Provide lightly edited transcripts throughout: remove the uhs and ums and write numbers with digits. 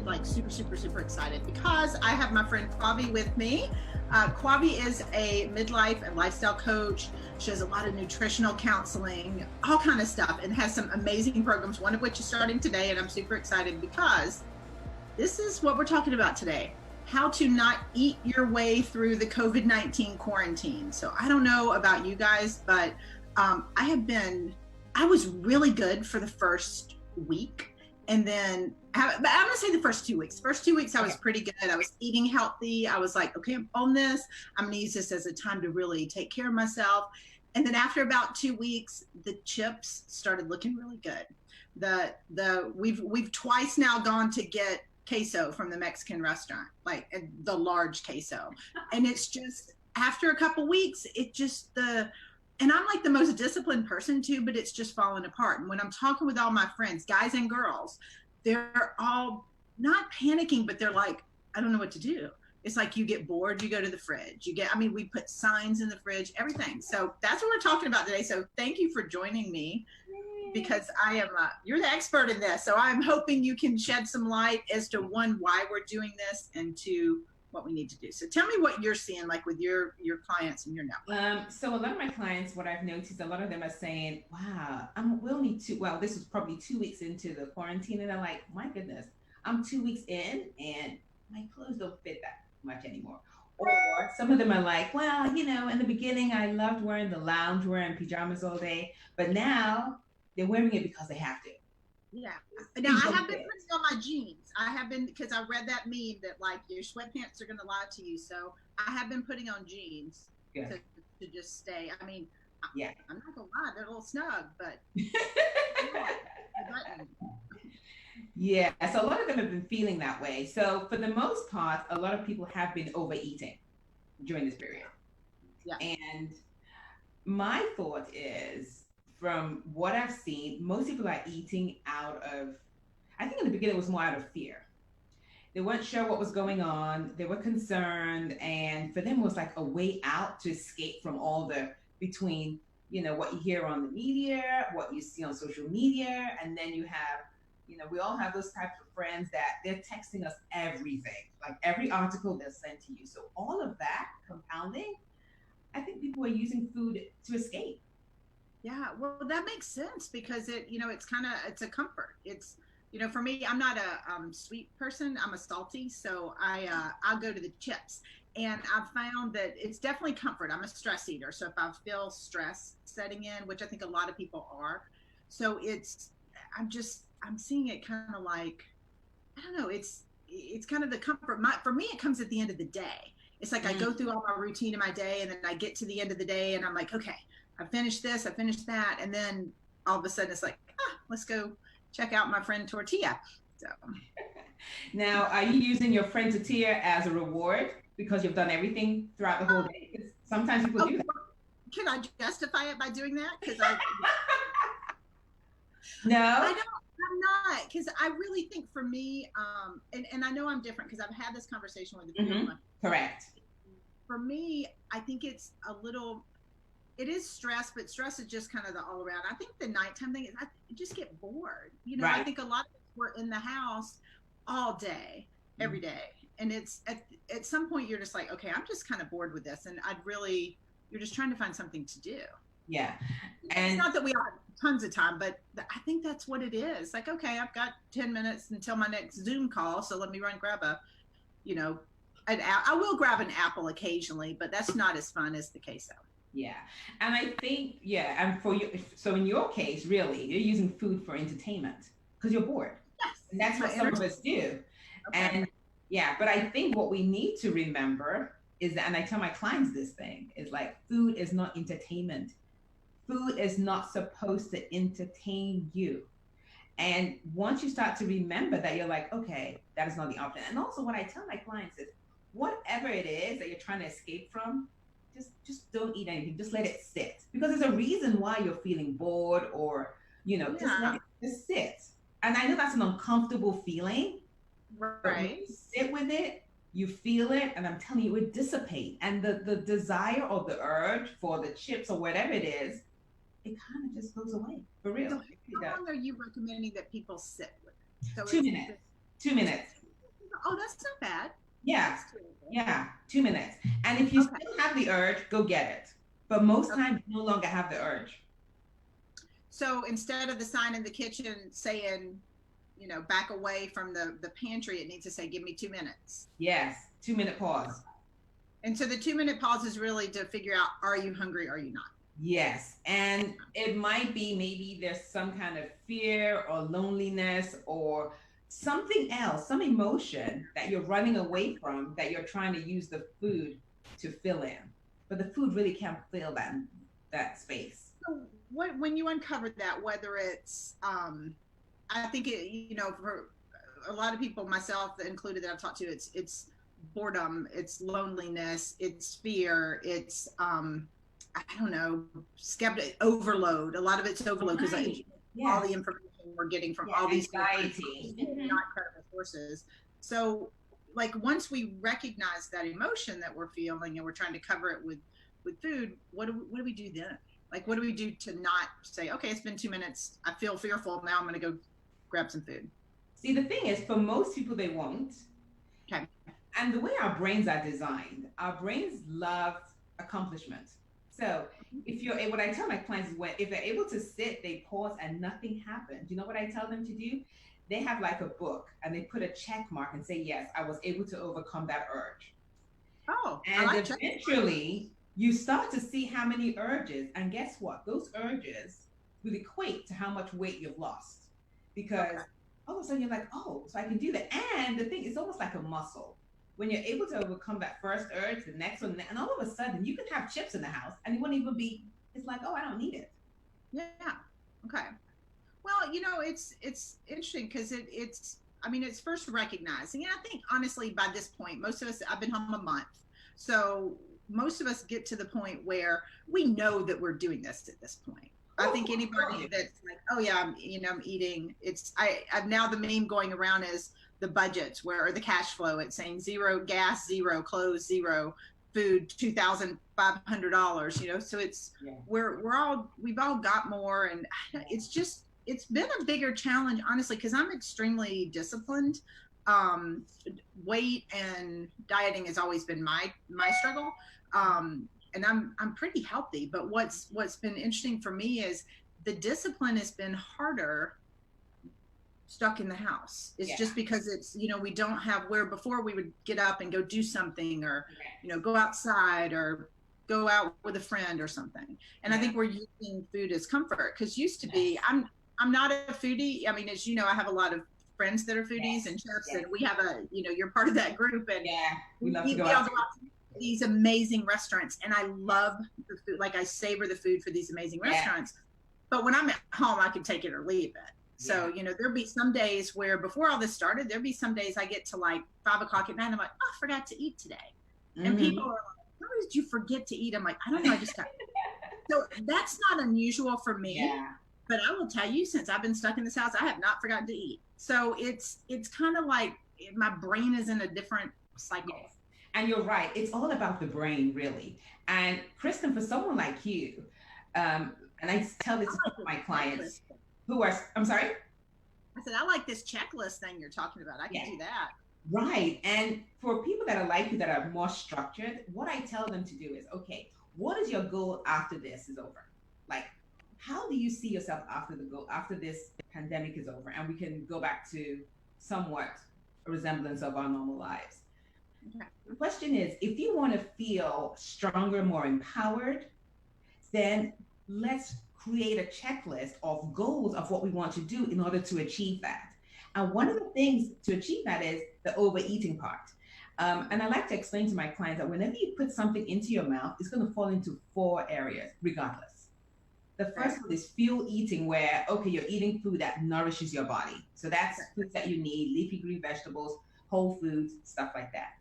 like super, super, super excited because I have my friend Kwavi with me. Kwavi is a midlife and lifestyle coach. She does a lot of nutritional counseling, all kind of stuff, and has some amazing programs, one of which is starting today. And I'm super excited because this is what we're talking about today. How to not eat your way through the COVID-19 quarantine. So I don't know about you guys, but I was really good for the first week. And then, but I'm gonna say the first 2 weeks. First 2 weeks, I was pretty good. I was eating healthy. I was like, okay, I'm on this. I'm gonna use this as a time to really take care of myself. And then after about 2 weeks, the chips started looking really good. We've twice now gone to get queso from the Mexican restaurant, like the large queso. And it's just, after a couple weeks, and I'm like the most disciplined person too, but it's just falling apart. And when I'm talking with all my friends, guys and girls, they're all not panicking, but they're like, I don't know what to do. It's like you get bored, you go to the fridge. We put signs in the fridge, everything. So that's what we're talking about today. So thank you for joining me, because you're the expert in this. So I'm hoping you can shed some light as to, one, why we're doing this, and two, what we need to do. So tell me what you're seeing, like with your clients and your network. So a lot of my clients, what I've noticed, a lot of them are saying, wow, this was probably 2 weeks into the quarantine. And they're like, my goodness, I'm 2 weeks in and my clothes don't fit that much anymore. Or some of them are like, well, in the beginning, I loved wearing the loungewear and pajamas all day, but now they're wearing it because they have to. Yeah. Now I have been putting on my jeans. I have been, because I read that meme that like your sweatpants are going to lie to you. So I have been putting on jeans to just stay. I'm not going to lie, they're a little snug, but yeah. So a lot of them have been feeling that way. So for the most part, a lot of people have been overeating during this period. Yeah. And my thought is, from what I've seen, most people are eating out of, I think in the beginning it was more out of fear. They weren't sure what was going on. They were concerned. And for them, it was like a way out to escape from all between, what you hear on the media, what you see on social media. And then you have, we all have those types of friends that they're texting us everything, like every article they'll send to you. So all of that compounding, I think people are using food to escape. Yeah, well, that makes sense, because it's a comfort. It's, for me, I'm not a sweet person. I'm a salty. So I'll go to the chips, and I've found that it's definitely comfort. I'm a stress eater. So if I feel stress setting in, which I think a lot of people are, so I'm seeing it kind of like, I don't know, it's kind of the comfort. For me, it comes at the end of the day. It's like I go through all my routine in my day, and then I get to the end of the day and I'm like, okay, I finished this, I finished that. And then all of a sudden it's like, let's go check out my friend Tortilla. So now, are you using your friend Tortilla as a reward because you've done everything throughout the whole day? Because sometimes people do that. Can I justify it by doing that? Because No, I'm not, because I really think for me, and I know I'm different because I've had this conversation with the people. Correct. For me, I think it is stress, but stress is just kind of the all around. I think the nighttime thing is I just get bored. Right. I think a lot of us were in the house all day, every day. And it's at some point you're just like, okay, I'm just kind of bored with this. And you're just trying to find something to do. Yeah. And it's not that we all have tons of time, but I think that's what it is. Like, okay, I've got 10 minutes until my next Zoom call. So let me run, grab I will grab an apple occasionally, but that's not as fun as the queso. Yeah. And I think, and for you, so in your case, really, you're using food for entertainment because you're bored. Yes. And that's what some of us do. Okay. And but I think what we need to remember is that, and I tell my clients this thing, is like, food is not entertainment. Food is not supposed to entertain you. And once you start to remember that, you're like, okay, that is not the option. And also what I tell my clients is, whatever it is that you're trying to escape from, just don't eat anything. Just let it sit. Because there's a reason why you're feeling bored, or, just let it just sit. And I know that's an uncomfortable feeling. Right. You sit with it, you feel it, and I'm telling you, it would dissipate. And the desire or the urge for the chips or whatever it is, it kind of just goes away. For real. So how long are you recommending that people sit with it? So 2 minutes. 2 minutes. Oh, that's not bad. Yeah. That's doable. Yeah. 2 minutes. And if you Okay. still have the urge, go get it. But most Okay. times you no longer have the urge. So instead of the sign in the kitchen saying, back away from the pantry, it needs to say, give me 2 minutes. Yes. 2 minute pause. And so the 2 minute pause is really to figure out, are you hungry? Are you not? Yes. And it might be maybe there's some kind of fear or loneliness or something else, some emotion that you're running away from that you're trying to use the food to fill in. But the food really can't fill that space. So when you uncover that, whether it's, I think for a lot of people, myself included, that I've talked to, it's boredom, it's loneliness, it's fear, it's I don't know, skeptic overload. A lot of it's overload because all the information we're getting from all these anxiety, not credible sources. So, like, once we recognize that emotion that we're feeling and we're trying to cover it with food, what do we do then? Like, what do we do to not say, okay, it's been 2 minutes, I feel fearful, now I'm going to go grab some food? See, the thing is, for most people, they won't. Okay. And the way our brains are designed, our brains love accomplishment. So what I tell my clients is if they're able to sit, they pause and nothing happens. You know what I tell them to do? They have like a book and they put a check mark and say, yes, I was able to overcome that urge. Oh, and eventually you start to see how many urges. And guess what? Those urges will equate to how much weight you've lost. Because all of a sudden you're like, oh, so I can do that. And the thing, it's almost like a muscle. When you're able to overcome that first urge, the next one, and all of a sudden you can have chips in the house and it wouldn't even be, it's like, oh, I don't need it. Yeah. Okay. Well, it's interesting because it's first recognizing. And I think honestly, by this point, most of us, I've been home a month. So most of us get to the point where we know that we're doing this at this point. I think anybody that's like, oh yeah, I'm eating, I've now, the meme going around is the budgets or the cash flow. It's saying zero gas, zero clothes, zero food, $2,500. So it's we've all got more, and it's been a bigger challenge, honestly, because I'm extremely disciplined. Weight and dieting has always been my struggle. And I'm pretty healthy, but what's been interesting for me is the discipline has been harder stuck in the house. It's just because it's, we don't have, where before we would get up and go do something, or, go outside or go out with a friend or something. And I think we're using food as comfort, because used to be, I'm not a foodie. I mean, as you know, I have a lot of friends that are foodies and chefs, and we have you're part of that group, and we love to go out to these amazing restaurants, and I love the food. Like, I savor the food for these amazing restaurants, but when I'm at home, I can take it or leave it. So, there'll be some days where, before all this started, there'll be some days I get to like 5 o'clock at night, and I'm like, oh, I forgot to eat today. And people are like, how did you forget to eat? I'm like, I don't know, I just got so that's not unusual for me. But I will tell you, since I've been stuck in this house, I have not forgotten to eat. So it's kind of like my brain is in a different cycle. And you're right. It's all about the brain, really. And Kristen, for someone like you, and I tell this to my clients who are, I'm sorry? I said, I like this checklist thing you're talking about. I can do that. Right. And for people that are like you, that are more structured, what I tell them to do is, okay, what is your goal after this is over? Like, how do you see yourself after this pandemic is over, and we can go back to somewhat a resemblance of our normal lives? The question is, if you want to feel stronger, more empowered, then let's create a checklist of goals of what we want to do in order to achieve that. And one of the things to achieve that is the overeating part. And I like to explain to my clients that whenever you put something into your mouth, it's going to fall into 4 areas, regardless. The first one is fuel eating, where, okay, you're eating food that nourishes your body. So that's foods that you need, leafy green vegetables, whole foods, stuff like that.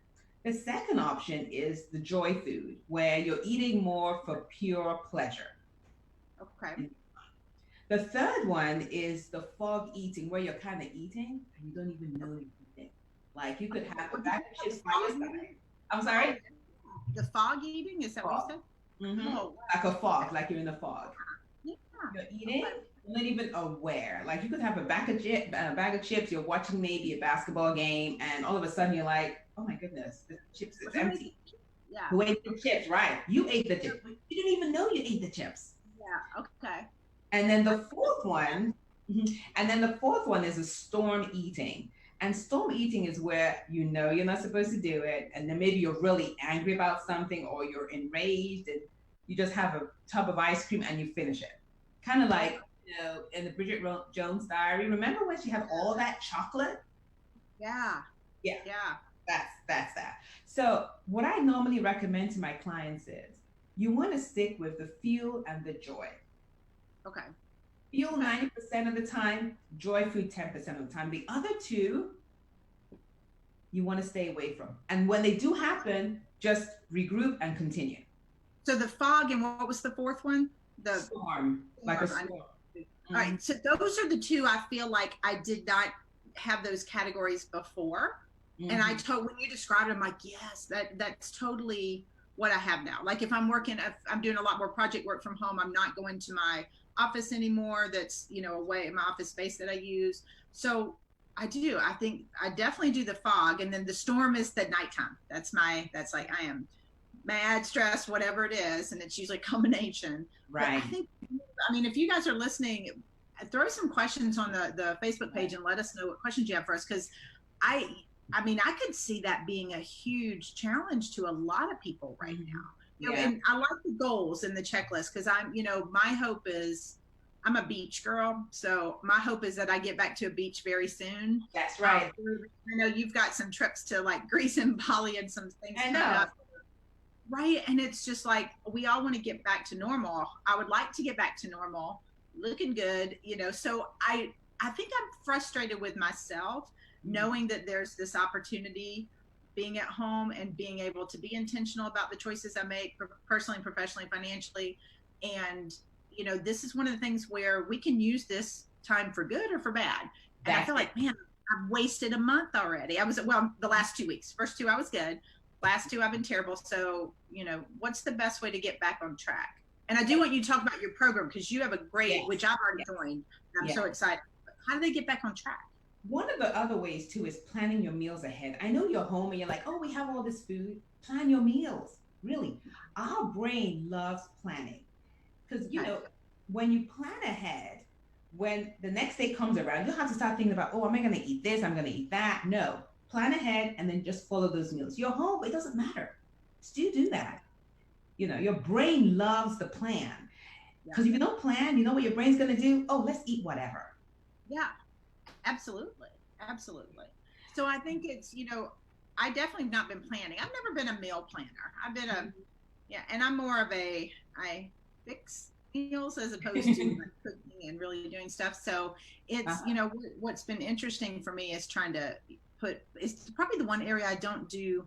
The second option is the joy food, where you're eating more for pure pleasure. Okay. The third one is the fog eating, where you're kind of eating and you don't even know you're eating. Like, you could have a bag of chips by your side. I'm sorry? The fog eating, is that what you said? Mm-hmm. Oh, wow. Like a fog, like you're in a fog. Yeah. You're eating, not even aware. Like you could have a bag of chips. You're watching maybe a basketball game, and all of a sudden you're like, "Oh my goodness, the chips is empty." Yeah. Who ate the chips? Right? You ate the chips. You didn't even know you ate the chips. Yeah. Okay. And then the fourth one, and then the fourth one is a storm eating. And storm eating is where you know you're not supposed to do it, and then maybe you're really angry about something, or you're enraged, and you just have a tub of ice cream and you finish it. Kind of like, in the Jones Diary. Remember when she had all that chocolate? Yeah. Yeah, Yeah. that's that. So what I normally recommend to my clients is you want to stick with the fuel and the joy. Okay. Fuel 90% of the time, joy food 10% of the time. The other two, you want to stay away from. And when they do happen, just regroup and continue. So the fog, and what was the fourth one? The storm, like a storm. All right. So those are the two I feel like I did not have those categories before. And I when you described it, I'm like, yes, that's totally what I have now. Like if I'm I'm doing a lot more project work from home, I'm not going to my office anymore. That's, away, my office space that I use. So I think I definitely do the fog. And then the storm is the nighttime. That's like, I am mad, stressed, whatever it is. And it's usually a combination. Right. I mean, if you guys are listening, throw some questions on the Facebook page and let us know what questions you have for us. Cause I mean, I could see that being a huge challenge to a lot of people right now. And I like the goals and the checklist because my hope is I'm a beach girl. So my hope is that I get back to a beach very soon. That's right. I know you've got some trips to like Greece and Bali and some things coming up. Right. And it's just like, we all want to get back to normal. I would like to get back to normal, looking good, so I think I'm frustrated with myself knowing that there's this opportunity being at home and being able to be intentional about the choices I make personally, professionally, financially. And, this is one of the things where we can use this time for good or for bad. And I feel like, man, I've wasted a month already. The last 2 weeks, first two, I was good. Last two, I've been terrible. So, what's the best way to get back on track? And I do want you to talk about your program because you have a great, which I've already joined. I'm so excited. How do they get back on track? One of the other ways too is planning your meals ahead. I know you're home and you're like, oh, we have all this food. Plan your meals. Really, our brain loves planning because when you plan ahead, when the next day comes around, you don't have to start thinking about, oh, am I going to eat this? I'm going to eat that. No, plan ahead and then just follow those meals. You're home, it doesn't matter. Still do that. Your brain loves the plan because if you don't plan, you know what your brain's going to do? Oh, let's eat whatever. Yeah. Absolutely. So I think it's, I definitely have not been planning. I've never been a meal planner. I've been and I'm more of I fix meals as opposed to like cooking and really doing stuff. So it's, what's been interesting for me is trying to it's probably the one area I don't do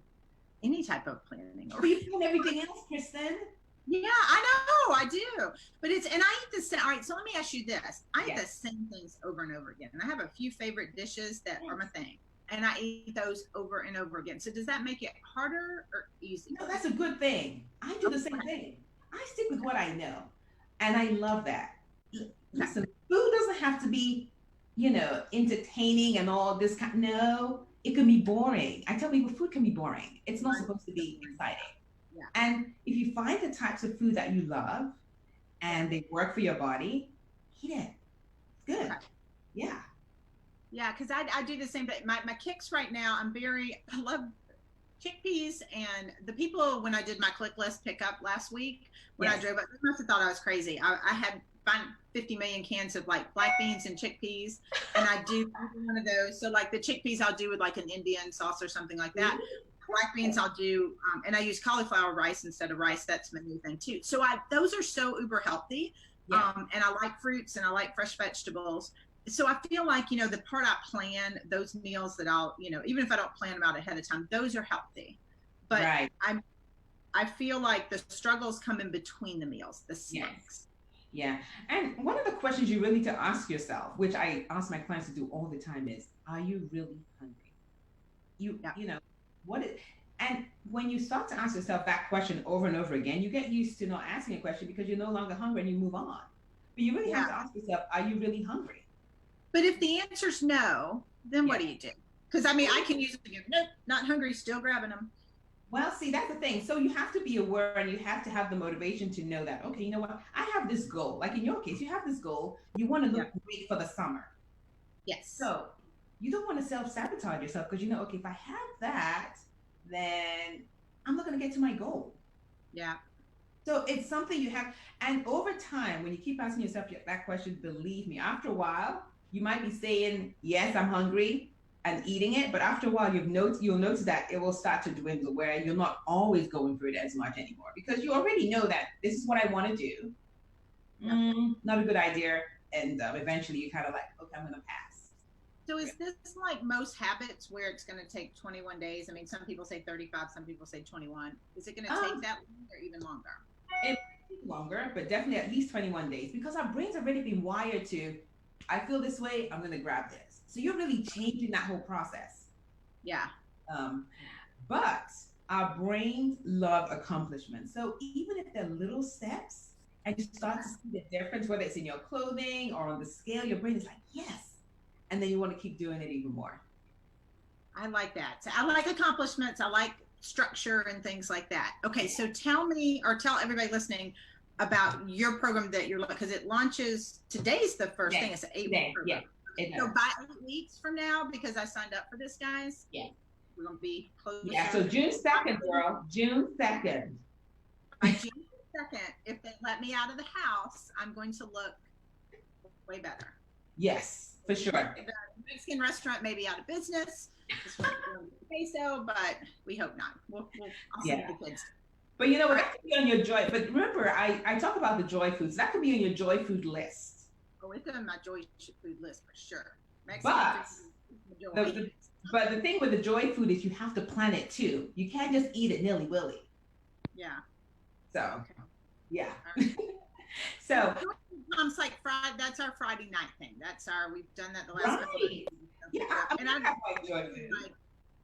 any type of planning. But you plan everything else, Kristen. Yeah, I know, I do. But and I eat the same. All right, so let me ask you this. I eat the same things over and over again. And I have a few favorite dishes that are my thing. And I eat those over and over again. So does that make it harder or easier? No, that's a good thing. I do the same thing. I stick with what I know. And I love that. Listen, food doesn't have to be, entertaining and all this kind. No, it can be boring. I tell people food can be boring. It's not supposed to be exciting. Yeah. And if you find the types of food that you love and they work for your body, eat it. It's good. Yeah. Yeah, because I do the same thing. My kicks right now, I love chickpeas. And the people, when I did my click list pickup last week, when I drove up, they must have thought I was crazy. I had 50 million cans of like black beans and chickpeas. And I do one of those. So like the chickpeas I'll do with like an Indian sauce or something like that. Black beans I'll do, and I use cauliflower rice instead of rice. That's my new thing too. So those are so uber healthy, and I like fruits and I like fresh vegetables. So I feel like, the part I plan, those meals that I'll, even if I don't plan them out ahead of time, those are healthy. But I feel like the struggles come in between the meals, the snacks. Yeah. And one of the questions you really need to ask yourself, which I ask my clients to do all the time is, are you really hungry? And when you start to ask yourself that question over and over again, you get used to not asking a question because you're no longer hungry and you move on. But you really have Yeah. to ask yourself, are you really hungry? But if the answer's no, then what do you do? Because I mean, I can use it again. Nope, not hungry, still grabbing them. Well, see, that's the thing. So you have to be aware and you have to have the motivation to know that, okay, you know what? I have this goal. Like in your case, you have this goal. You want to Yeah. look great for the summer. Yes. So you don't want to self sabotage yourself because you know, okay, if I have that, then I'm not going to get to my goal. Yeah. So it's something you have. And over time, when you keep asking yourself that question, believe me, after a while, you might be saying, yes, I'm hungry and eating it. But after a while, you'll notice that it will start to dwindle where you're not always going for it as much anymore because you already know that this is what I want to do. Yeah. Not a good idea. And eventually you kind of like, okay, I'm going to pass. So is this like most habits where it's going to take 21 days? I mean, some people say 35, some people say 21. Is it going to take that long or even longer? It might take longer, but definitely at least 21 days because our brain's already been wired to, I feel this way, I'm going to grab this. So you're really changing that whole process. Yeah. But our brains love accomplishment. So even if they're little steps and you start to see the difference, whether it's in your clothing or on the scale, your brain is like, yes. And then you want to keep doing it even more. I like that. So I like accomplishments. I like structure and things like that. Okay, so tell me or tell everybody listening about your program that you're, because it launches, today's the first thing. It's an 8-week program. So by 8 weeks from now, because I signed up for this, guys. Yeah. We're going to be close. Yeah, so June 2nd, girl. June 2nd. By June 2nd, if they let me out of the house, I'm going to look way better. Yes, for sure. The Mexican restaurant may be out of business. Queso, but we hope not. I'll send the kids. But you know what? That could be on your joy. But remember, I talk about the joy foods. That could be on your joy food list. Oh, it's on my joy food list for sure. But the thing with the joy food is you have to plan it too. You can't just eat it nilly willy. Yeah. So, yeah. So Mom's like Friday. That's our Friday night thing. That's we've done that the last couple of days. Yeah, and I like joy food.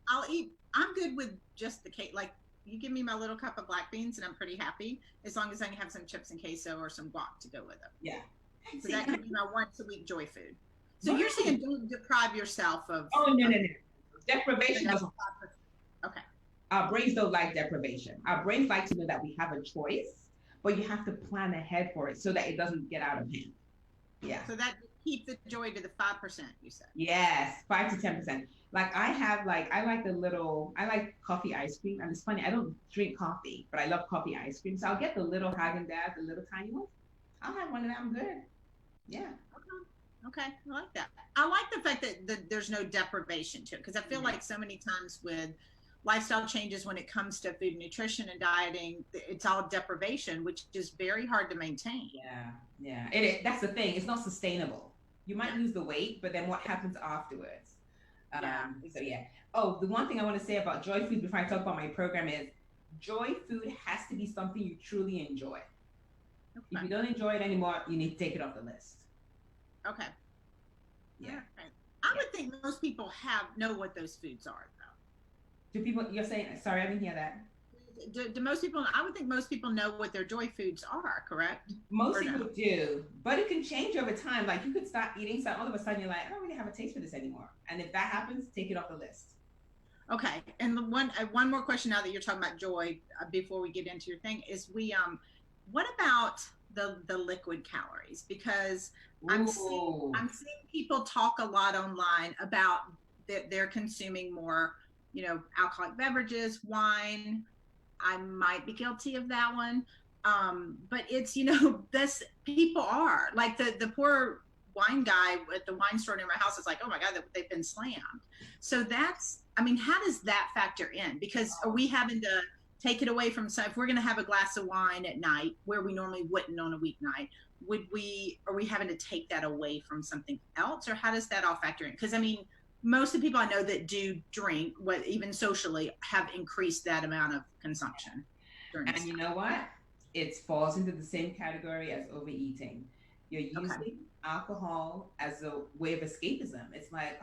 I'll eat. I'm good with just the cake. Like you give me my little cup of black beans, and I'm pretty happy as long as I can have some chips and queso or some guac to go with them. Yeah. So that could be my once a week joy food. So you're saying don't deprive yourself of. Oh no. Deprivation doesn't. Okay. Our brains don't like deprivation. Our brains like to know that we have a choice, but you have to plan ahead for it so that it doesn't get out of hand. Yeah. So that keep the joy to the 5%, you said. Yes, 5 to 10%. Like I like coffee ice cream, and it's funny, I don't drink coffee, but I love coffee ice cream. So I'll get the little Haagen-Dazs, the little tiny ones. I'll have one of them. I'm good. Yeah. Okay, I like that. I like the fact that there's no deprivation to it, because I feel like so many times with lifestyle changes when it comes to food and nutrition and dieting, it's all deprivation, which is very hard to maintain. Yeah. That's the thing. It's not sustainable. You might lose the weight, but then what happens afterwards? So yeah. Oh, the one thing I want to say about joy food before I talk about my program is joy food has to be something you truly enjoy. Okay. If you don't enjoy it anymore, you need to take it off the list. Okay. Yeah. I would think most people know what those foods are, though. Do people? You're saying? Sorry, I didn't hear that. Do most people? I would think most people know what their joy foods are. Correct? Most people do, but it can change over time. Like you could start eating something, all of a sudden you're like, I don't really have a taste for this anymore. And if that happens, take it off the list. Okay. And one more question now that you're talking about joy, before we get into your thing, is what about the liquid calories? Because I'm seeing people talk a lot online about that they're consuming more, alcoholic beverages, wine. I might be guilty of that one. But it's, this people are like the poor wine guy at the wine store near my house is like, oh my God, they've been slammed. So how does that factor in? Because are we having to take it away from if we're going to have a glass of wine at night where we normally wouldn't on a weeknight, are we having to take that away from something else, or how does that all factor in? Because most of the people I know that do drink, even socially, have increased that amount of consumption. And you know what? It falls into the same category as overeating. You're using alcohol as a way of escapism. It's like,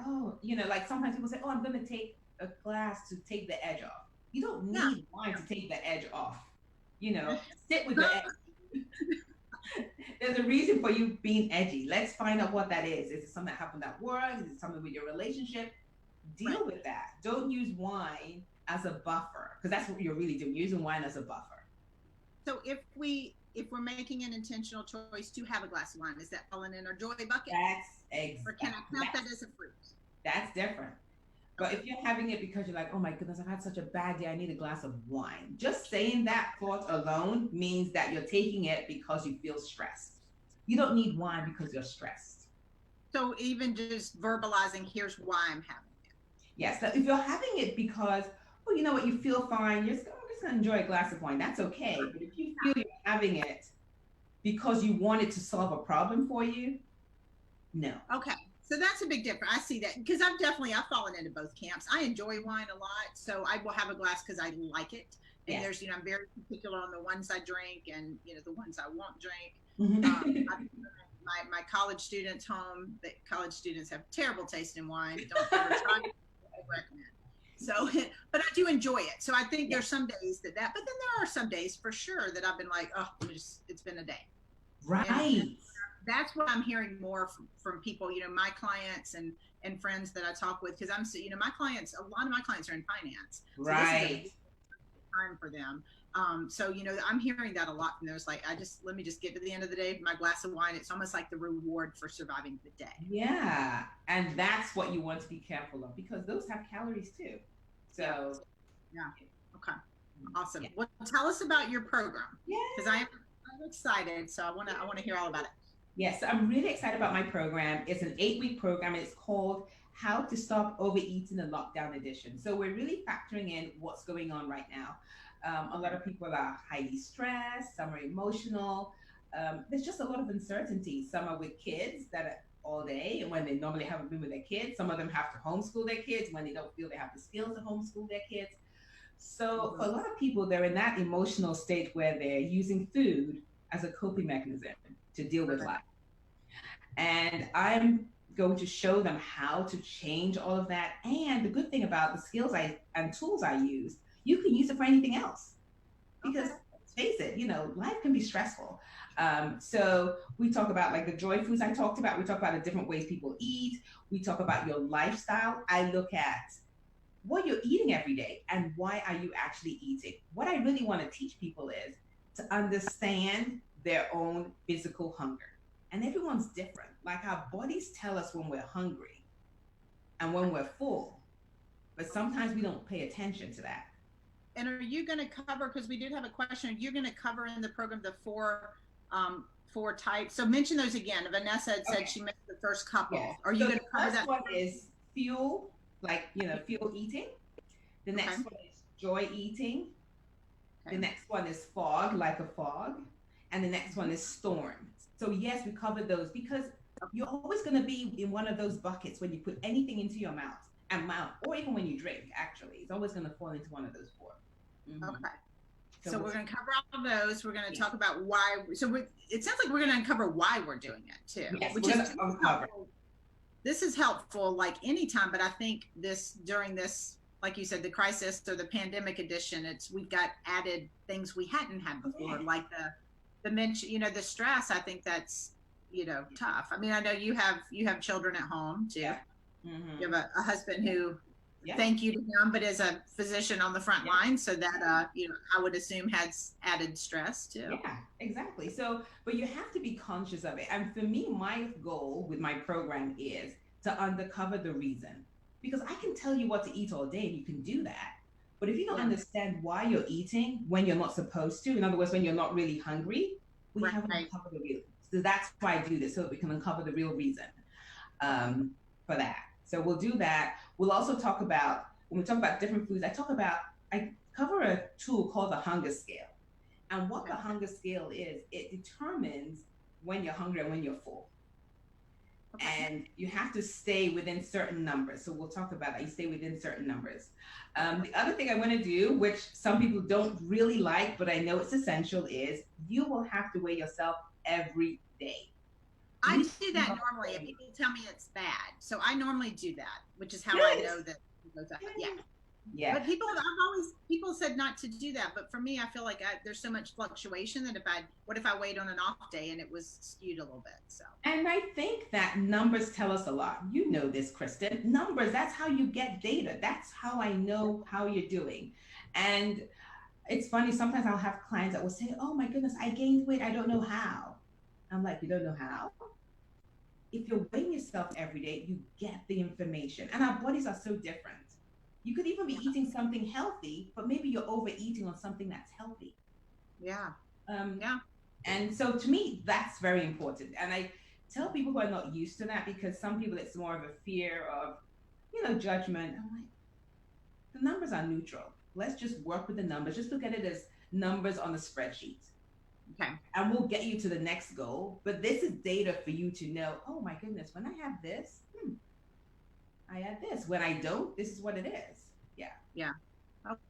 like sometimes people say, oh, I'm going to take a glass to take the edge off. You don't need wine to take the edge off. Sit with the edge. There's a reason for you being edgy. Let's find out what that is. Is it something that happened at work? Is it something with your relationship? Deal Right. with that. Don't use wine as a buffer, because that's what you're really doing, using wine as a buffer. So if we're making an intentional choice to have a glass of wine, is that falling in our joy bucket? Or can I count that as a fruit? That's different. But if you're having it because you're like, oh my goodness, I've had such a bad day, I need a glass of wine. Just saying that thought alone means that you're taking it because you feel stressed. You don't need wine because you're stressed. So even just verbalizing, here's why I'm having it. Yes. So if you're having it because, oh, you know what, you feel fine, I'm just going to enjoy a glass of wine. That's okay. But if you feel you're having it because you want it to solve a problem for you, no. Okay. So that's a big difference. I see that because I've fallen into both camps. I enjoy wine a lot, so I will have a glass because I like it. And Yes. there's, I'm very particular on the ones I drink and the ones I won't drink. My college students home. That college students have terrible taste in wine. Don't ever try it. I recommend. So, but I do enjoy it. So I think there's some days but then there are some days for sure that I've been like, oh, it's been a day. Right. And that's what I'm hearing more from people, my clients and friends that I talk with, because I'm, my clients, a lot of my clients are in finance. So right. This is a time for them. So, I'm hearing that a lot from those, like, let me just get to the end of the day, my glass of wine. It's almost like the reward for surviving the day. Yeah. And that's what you want to be careful of, because those have calories too. So, yeah. Okay. Awesome. Yeah. Well, tell us about your program. Yeah. Because I'm excited. So I want to hear all about it. Yes, I'm really excited about my program. It's an 8-week program. It's called How to Stop Overeating, the Lockdown Edition. So we're really factoring in what's going on right now. A lot of people are highly stressed. Some are emotional. There's just a lot of uncertainty. Some are with kids that are all day and when they normally haven't been with their kids. Some of them have to homeschool their kids when they don't feel they have the skills to homeschool their kids. So for a lot of people, they're in that emotional state where they're using food as a coping mechanism to deal with life. And I'm going to show them how to change all of that. And the good thing about the skills and tools I use, you can use it for anything else. Because let's face it, life can be stressful. So we talk about like the joy foods I talked about. We talk about the different ways people eat. We talk about your lifestyle. I look at what you're eating every day and why are you actually eating. What I really want to teach people is to understand their own physical hunger. And everyone's different. Like our bodies tell us when we're hungry and when we're full, but sometimes we don't pay attention to that. And are you going to cover, because we did have a question, are you going to cover in the program the four types? So mention those again. Vanessa had said she missed the first couple. Yes. Are you going to cover that? The first one is fuel, like, fuel eating. The next one is joy eating. Okay. The next one is fog, like a fog. And the next one is storm. So yes, we covered those because you're always going to be in one of those buckets when you put anything into your mouth, or even when you drink, actually. It's always going to fall into one of those four. Mm-hmm. Okay. So we're going to cover all those. We're going to talk about why. So it sounds like we're going to uncover why we're doing it too. Yes, which is helpful. This is helpful like anytime, but I think during this, like you said, the crisis or the pandemic edition, we've got added things we hadn't had before, like the mention, the stress. I think that's, tough. I mean, I know you have children at home too. Yeah. Mm-hmm. You have a husband who, thank you to him, but is a physician on the front line. So that, I would assume has added stress too. Yeah, exactly. So, but you have to be conscious of it. And for me, my goal with my program is to uncover the reason, because I can tell you what to eat all day and you can do that. But if you don't understand why you're eating when you're not supposed to, in other words, when you're not really hungry, we haven't uncovered the real. So that's why I do this, so that we can uncover the real reason for that. So we'll do that. We'll also talk about, when we talk about different foods, I cover a tool called the hunger scale. And what the hunger scale is, it determines when you're hungry and when you're full. Okay. And you have to stay within certain numbers. So we'll talk about that. You stay within certain numbers. The other thing I want to do, which some people don't really like, but I know it's essential, is you will have to weigh yourself every day. I do that normally, and people tell me it's bad. So I normally do that, which is how I know that it goes up. Yeah. Yeah. But people said not to do that. But for me, I feel like there's so much fluctuation that what if I wait on an off day and it was skewed a little bit? So. And I think that numbers tell us a lot. You know this, Kristen. Numbers, that's how you get data. That's how I know how you're doing. And it's funny, sometimes I'll have clients that will say, "Oh my goodness, I gained weight. I don't know how." I'm like, "You don't know how? If you're weighing yourself every day, you get the information. And our bodies are so different. You could even be Yeah. eating something healthy, but maybe you're overeating on something that's healthy. Yeah. Um, Yeah. and so to me, that's very important. And I tell people who are not used to that, because some people it's more of a fear of, judgment. I'm like, the numbers are neutral. Let's just work with the numbers. Just look at it as numbers on a spreadsheet. Okay. And we'll get you to the next goal. But this is data for you to know, oh my goodness, when I have this, I add this. When I don't, this is what it is. Yeah. Yeah.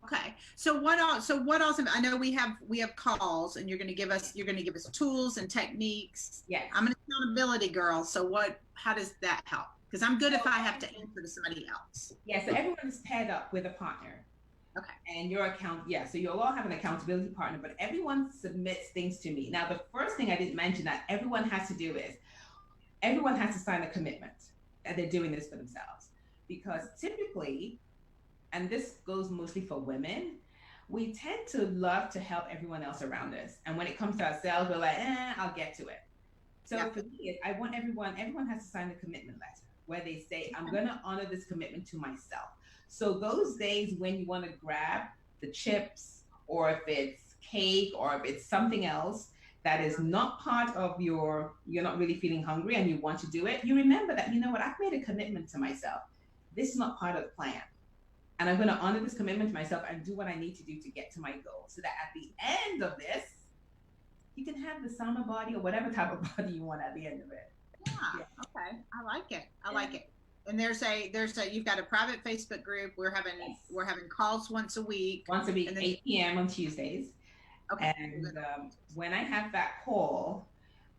Okay. So what else? I know we have calls, and you're going to give us tools and techniques. Yes. I'm an accountability girl. So how does that help? Because I'm good if I have to answer to somebody else. Yeah. So everyone is paired up with a partner. Okay. And so you'll all have an accountability partner, but everyone submits things to me. Now, the first thing I didn't mention that everyone has to do is everyone has to sign a commitment that they're doing this for themselves. Because typically, and this goes mostly for women, we tend to love to help everyone else around us. And when it comes to ourselves, we're like, I'll get to it. So for me, I want everyone has to sign a commitment letter where they say, I'm going to honor this commitment to myself. So those days when you want to grab the chips, or if it's cake, or if it's something else that is not part of you're not really feeling hungry and you want to do it, you remember that, you know what, I've made a commitment to myself. This is not part of the plan. And I'm going to honor this commitment to myself and do what I need to do to get to my goal, so that at the end of this, you can have the summer body or whatever type of body you want at the end of it. Yeah. Okay. I like it. Like it. And you've got a private Facebook group. We're having calls once a week. And then 8 p.m. on Tuesdays. Okay. And when I have that call,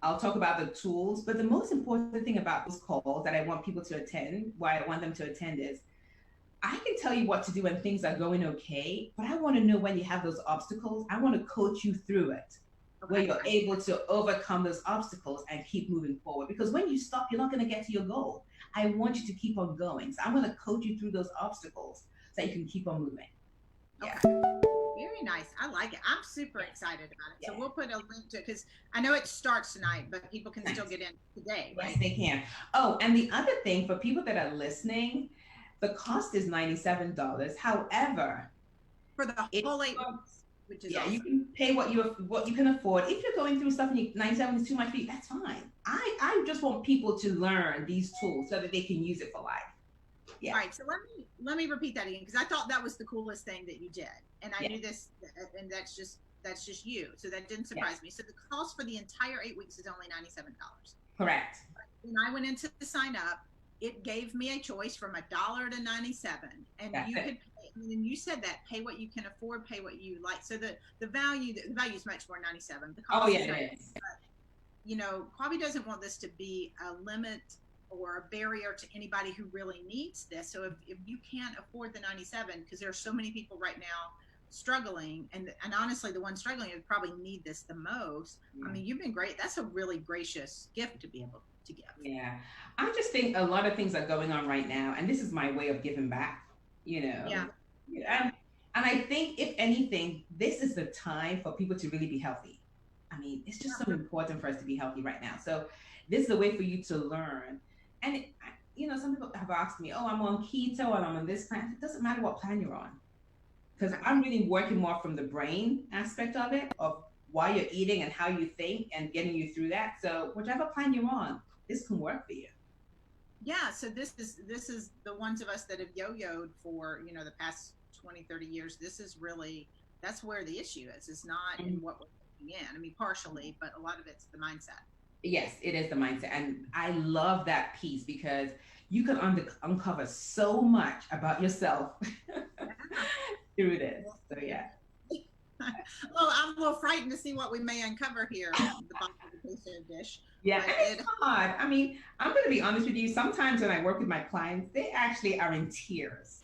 I'll talk about the tools. But the most important thing about those calls that I want people to attend, why I want them to attend, is I can tell you what to do when things are going okay, but I want to know when you have those obstacles. I want to coach you through it, where you're able to overcome those obstacles and keep moving forward. Because when you stop, you're not going to get to your goal. I want you to keep on going. So I'm going to coach you through those obstacles so that you can keep on moving. Yeah. Very nice. I like it. I'm super excited about it. So we'll put a link to it, because I know it starts tonight, but people can still get in today, right? Yes, they can. Oh, and the other thing for people that are listening, the cost is $97. However, for the whole 8 weeks, which is awesome. You can pay what you can afford. If you're going through stuff and 97 is too much for you, that's fine. I just want people to learn these tools so that they can use it for life. Yeah. All right. So let me repeat that again, because I thought that was the coolest thing that you did, and I knew this, and that's just you. So that didn't surprise me. So the cost for the entire 8 weeks is only $97. Correct. When I went into the sign up, it gave me a choice from $1 to 97, and you could pay, and you said that pay what you can afford, pay what you like. So the value is much more 97. The cost is 97. It is. But, Kwavi doesn't want this to be a limit or a barrier to anybody who really needs this. So if you can't afford the 97, because there are so many people right now struggling, and honestly, the ones struggling would probably need this the most. I mean, you've been great. That's a really gracious gift to be able to give. Yeah. I just think a lot of things are going on right now, and this is my way of giving back, Yeah. And I think, if anything, this is the time for people to really be healthy. I mean, it's just so important for us to be healthy right now. So this is a way for you to learn. And, some people have asked me, I'm on keto and I'm on this plan. It doesn't matter what plan you're on, because I'm really working more from the brain aspect of it, of why you're eating and how you think, and getting you through that. So whichever plan you're on, this can work for you. Yeah. So this is the ones of us that have yo-yoed for, the past 20, 30 years. This is really, that's where the issue is. It's not in what we're putting in. I mean, partially, but a lot of it's the mindset. Yes, it is the mindset. And I love that piece, because you can uncover so much about yourself through this. So yeah. Well, I'm a little frightened to see what we may uncover here in the bottom of the queso dish. Yeah, and it's hard. I mean, I'm going to be honest with you. Sometimes when I work with my clients, they actually are in tears,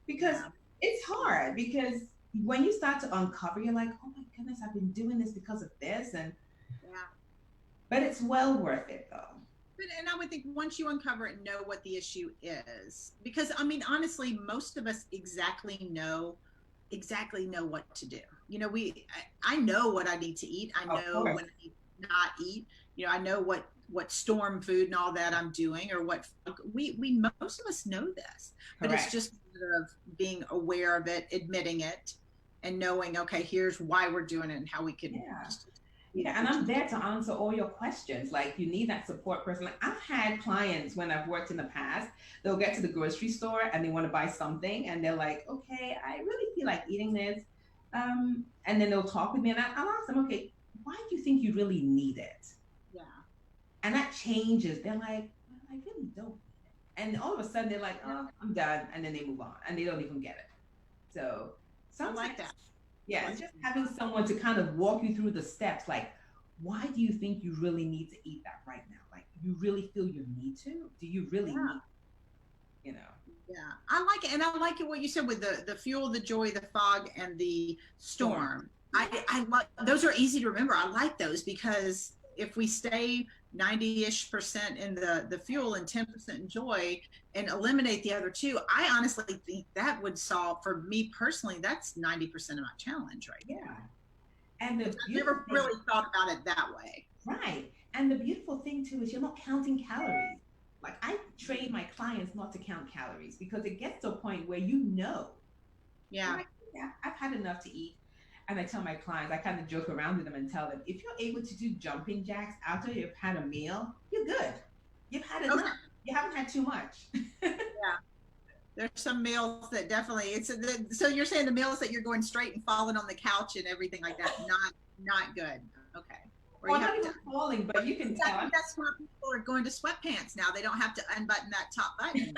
because it's hard because when you start to uncover, you're like, oh my goodness, I've been doing this because of this, and Yeah. but it's well worth it though. And I would think once you uncover it and know what the issue is, because I mean, honestly, most of us exactly know what to do. You know, I know what I need to eat. I Of know course, when I need to not eat. You know, I know what storm food and all that I'm doing, or what we most of us know this, but it's correct. just a matter of being aware of it, admitting it, and knowing, okay, here's why we're doing it and how we can Yeah. just Yeah, and I'm there to answer all your questions. Like you need that support person. Like I've had clients when I've worked in the past, they'll get to the grocery store and they want to buy something and they're like, okay, I really feel like eating this. And then they'll talk with me and I'll ask them, okay, why do you think you really need it? yeah. And that changes. They're like, well, I really don't. And all of a sudden they're like, oh, I'm done. And then they move on and they don't even get it. So I sometimes, like that. I yeah, like it's just having someone to kind of walk you through the steps. Like, why do you think you really need to eat that right now? Like, you really feel you need to? Do you really Yeah. need, you know? Yeah, I like it, and I like it what you said with the fuel, the joy, the fog, and the Storm. storm. Yeah. I like those are easy to remember. I like those because if we stay 90-ish% in the fuel and 10% in joy and eliminate the other two, I honestly think that would solve for me personally. That's 90% of my challenge right there. Yeah. And Which the I've beautiful never thing, really thought about it that way. right. And the beautiful thing too is you're not counting calories. Like I train my clients not to count calories because it gets to a point where you know. You're Yeah. like, yeah, I've had enough to eat. And I tell my clients, I kind of joke around with them and tell them, if you're able to do jumping jacks after you've had a meal, you're good. You've had Okay. enough. You haven't had too much. Yeah. There's some meals that definitely so you're saying the meals that you're going straight and falling on the couch and everything like that, not good. Okay. Where Well, you not have to even falling, but you can tell. that's why people are going to sweatpants now. They don't have to unbutton that top button.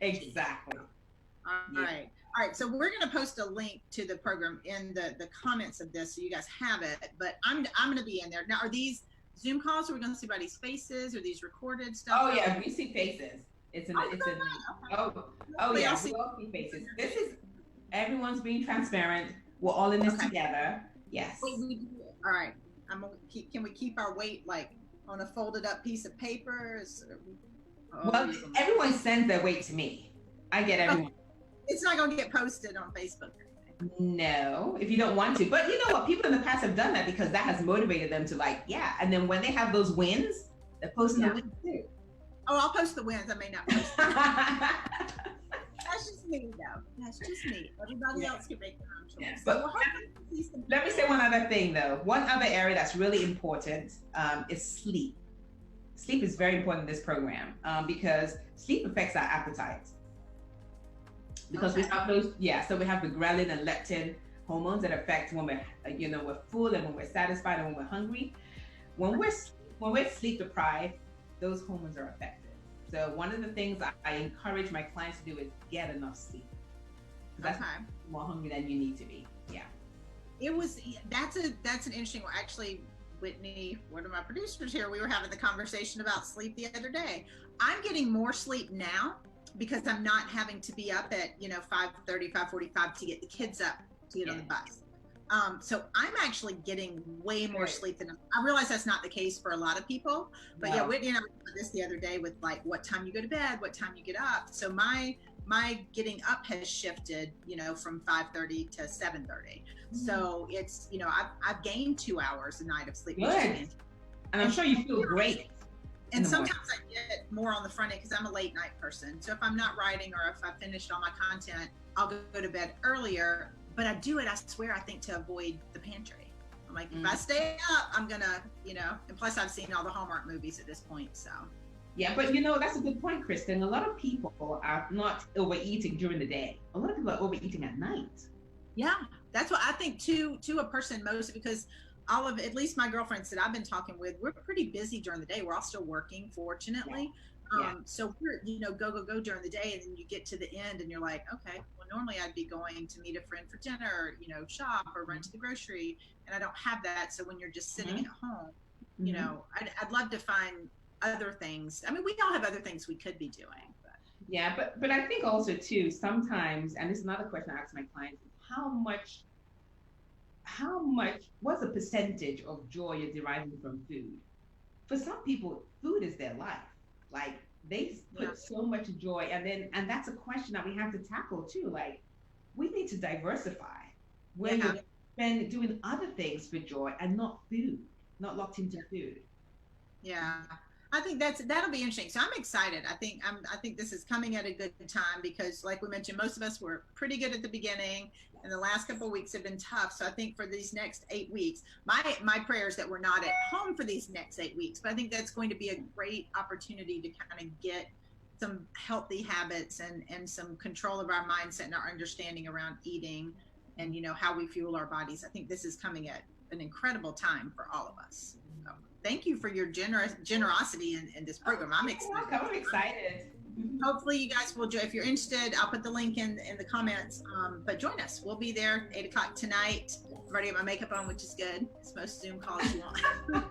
Exactly. All Yeah. right. All right. So we're going to post a link to the program in the comments of this so you guys have it. But I'm going to be in there. Now, are these Zoom calls? Are we going to see everybody's faces? Or these recorded stuff? Oh yeah, we see faces. It's in Okay. oh Hopefully I'll yeah, see. we all see faces. This is everyone's being transparent. We're all in this Okay. together. Yes. Wait, all right. Can we keep our weight like on a folded up piece of paper? Well, everyone sends their weight to me. I get everyone. It's not going to get posted on Facebook or anything. No, if you don't want to. But you know what? People in the past have done that because that has motivated them to like, yeah. And then when they have those wins, they're posting the wins too. Oh, I'll post the wins. I may not post them. That's just me, though. That's just me. Everybody else can make their own choice. Yeah. So But let me say one other thing though. One other area that's really important is sleep. Sleep is very important in this program because sleep affects our appetite. Because we have those, yeah. So we have the ghrelin and leptin hormones that affect when we're full and when we're satisfied and when we're hungry. When we're sleep deprived, those hormones are affected. So one of the things I encourage my clients to do is get enough sleep. That's more hungry than you need to be. Yeah. That's an interesting one. Actually, Whitney, one of my producers here, we were having the conversation about sleep the other day. I'm getting more sleep now because I'm not having to be up at 5:30, 5:45 to get the kids up to get on the bus. So I'm actually getting way more sleep than I realize that's not the case for a lot of people. But yeah, Whitney and I were talking this the other day with like what time you go to bed, what time you get up. So my getting up has shifted, from 5:30 to 7:30. So it's, I've gained 2 hours a night of sleep. Good. And I'm sure you feel great. And sometimes I get more on the front end because I'm a late night person. So if I'm not writing or if I finished all my content, I'll go to bed earlier. But I do it, I swear, I think to avoid the pantry. I'm like, if I stay up, I'm gonna, and plus I've seen all the Hallmark movies at this point, so. Yeah, but that's a good point, Kristen. A lot of people are not overeating during the day. A lot of people are overeating at night. Yeah, that's what I think to a person most, because at least my girlfriends that I've been talking with, we're pretty busy during the day. We're all still working, fortunately. Yeah. So we're, go during the day, and then you get to the end and you're like, okay, well, normally I'd be going to meet a friend for dinner, shop or run to the grocery, and I don't have that. So when you're just sitting at home, I'd love to find other things. I mean, we all have other things we could be doing. But. Yeah, but I think also too, sometimes, and this is another question I ask my clients, how much what's the percentage of joy you're deriving from food? For some people, food is their life. Like they Yeah. put so much joy, and that's a question that we have to tackle too. Like we need to diversify where Yeah. you're spend doing other things for joy and not food, not locked into food. Yeah. I think that'll be interesting. So I'm excited. I think this is coming at a good time because like we mentioned, most of us were pretty good at the beginning and the last couple of weeks have been tough. So I think for these next 8 weeks, my prayer is that we're not at home for these next 8 weeks, but I think that's going to be a great opportunity to kind of get some healthy habits and some control of our mindset and our understanding around eating and how we fuel our bodies. I think this is coming at an incredible time for all of us. So thank you for your generosity in this program. I'm excited. I'm excited. Hopefully you guys will join. If you're interested, I'll put the link in the comments. But join us. We'll be there 8 o'clock tonight. I've already got my makeup on, which is good. It's most Zoom calls you want.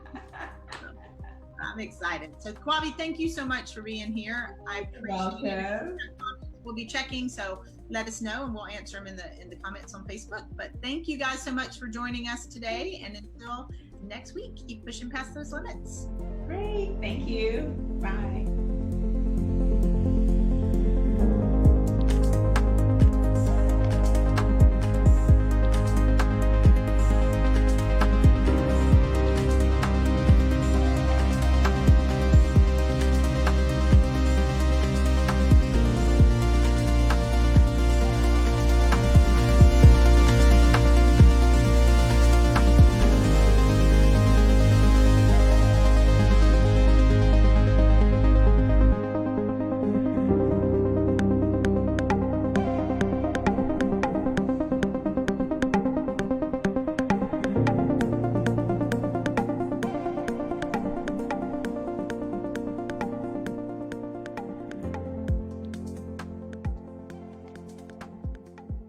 I'm excited. So Kwavi, thank you so much for being here. I appreciate it. We'll be checking, so let us know and we'll answer them in the comments on Facebook. But thank you guys so much for joining us today. And until next week, keep pushing past those limits. Great. Thank you. Bye.